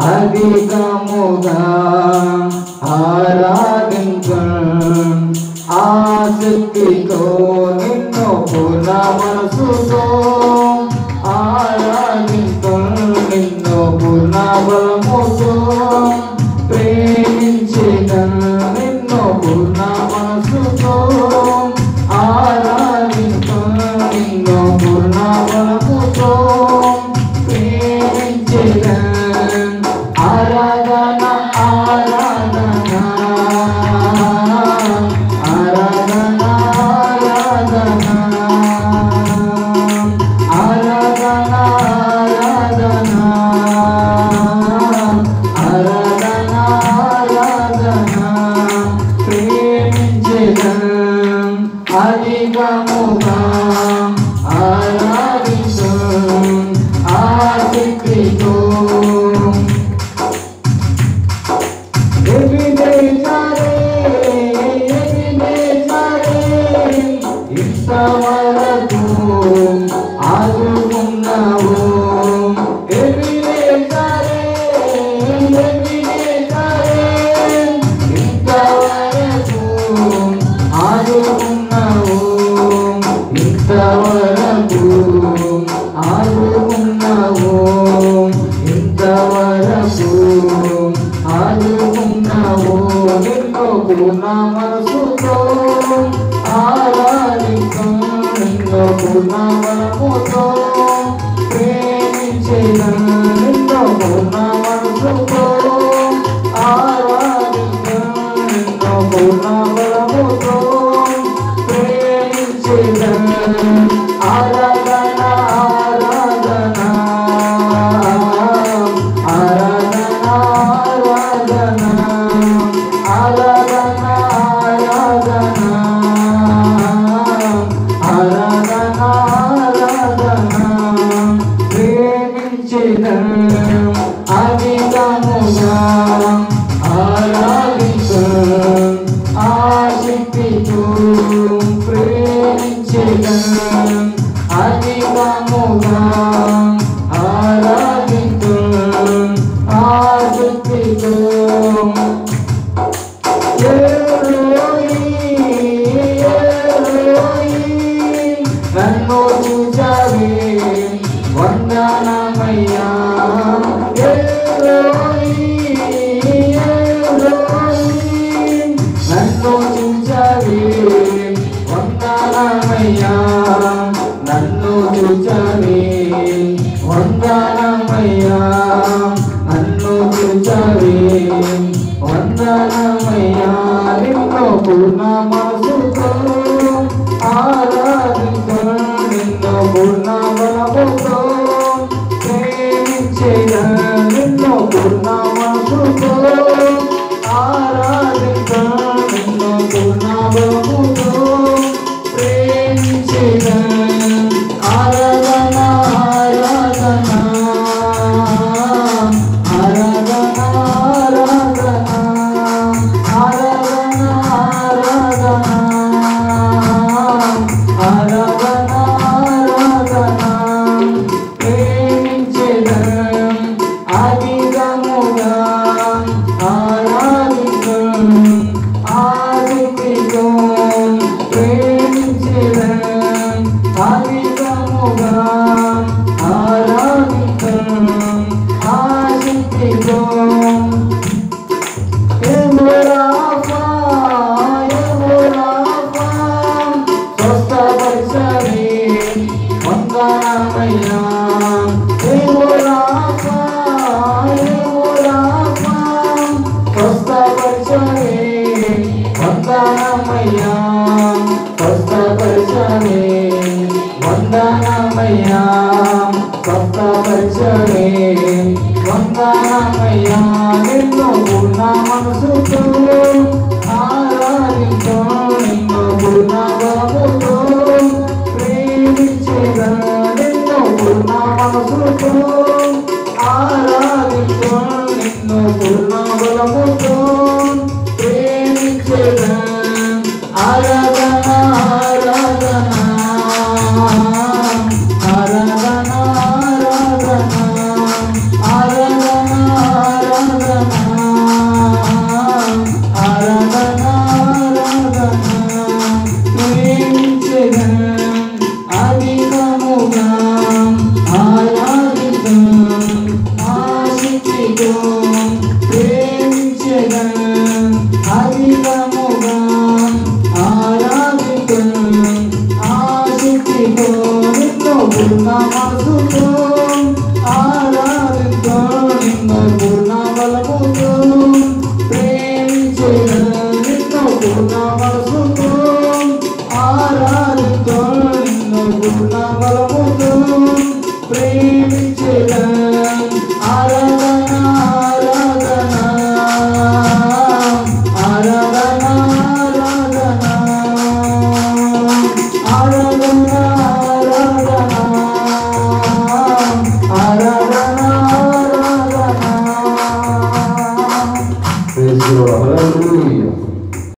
అధికముగా ఆరాధించు ఆసక్తితో నిన్ను పూర్ణ మనసుతో ఆరాధించు నిన్ను పూర్ణ బలముతో ప్రేమించిన నిన్ను పూర్ణ మనసుతో ఆరాధించు నిన్ను పూర్ణ బలముతో ఆరాధన ఆరాధన ఆరాధన ఆరాధన ఆరాధన ఆరాధన ఆరాధన ప్రేమించిన అధికముగా ఆరాధించు ఆసక్తితో ఇంతవరకు ఆదుకున్నావు ఇంతవరకు ఆదుకున్నావు ఇంతవరకు ఆదుకున్నావు ఇంతవరకు ఆదుకున్నావు నిన్ను పూర్ణ మనసుతో ఆరాధించు నిన్ను పూర్ణ బలముతో ప్రేమించిన నిన్ను పూర్ణ మనసుతో ఆరాధించు నిన్ను పూర్ణ బలముతో ప్రేమించిన ఆరాధన ఆరాధన ఆరాధన ఆరాధన ఆరాధన ఆరాధన ఆరాధన ప్రేమించిన అధికముగా ఆరాధించు ఆసక్తితో ప్రేమించిన అధికముగా ఆరాధించు ఆసక్తితో నన్ను చూచావే వందనమయ్యా నన్ను చూచావే వందనమయ్యా నన్ను చూచావే వందనమయ్యా నన్ను చూచావే వందనమయ్యా నిన్ను పూర్ణ మనసుతో ఆరాధించు నిన్ను పూర్ణ బలముతో ప్రేమించిన నిన్ను పూర్ణ మనసుతో ఆరాధించు నిన్ను పూర్ణ బలముతో ప్రేమించిన ఆరాధన ఆరాధన ఆరాధన ఆరాధన ఆరాధన ఆరాధన ప్రేమించిన అధికముగా ఆరాధించు ఆసక్తితో ప్రేమించిన అధికముగా ఆరాధించు ఆసక్తితో స్వస్థపరిచని వందనమయ్యా స్వస్థపరిచని వందనమయ్యా స్వస్థపరిచని వందనమయ్యా స్వస్థపరిచని వందనమయ్యా నిన్ను పూర్ణ మనసుతో ఆరాధించు నిన్ను పూర్ణ బలముతో ప్రేమించిన నిన్ను పూర్ణ మనసుతో ఆరాధించు నిన్ను పూర్ణ బలముతో ప్రేమించిన ఆరాధన ఆరాధన ఆరాధన ఆరాధన ఆరాధన ఆరాధన ఆరాధన ఆరాధన ఆరాధన ఆరాధన. Praise the Lord. Hallelujah.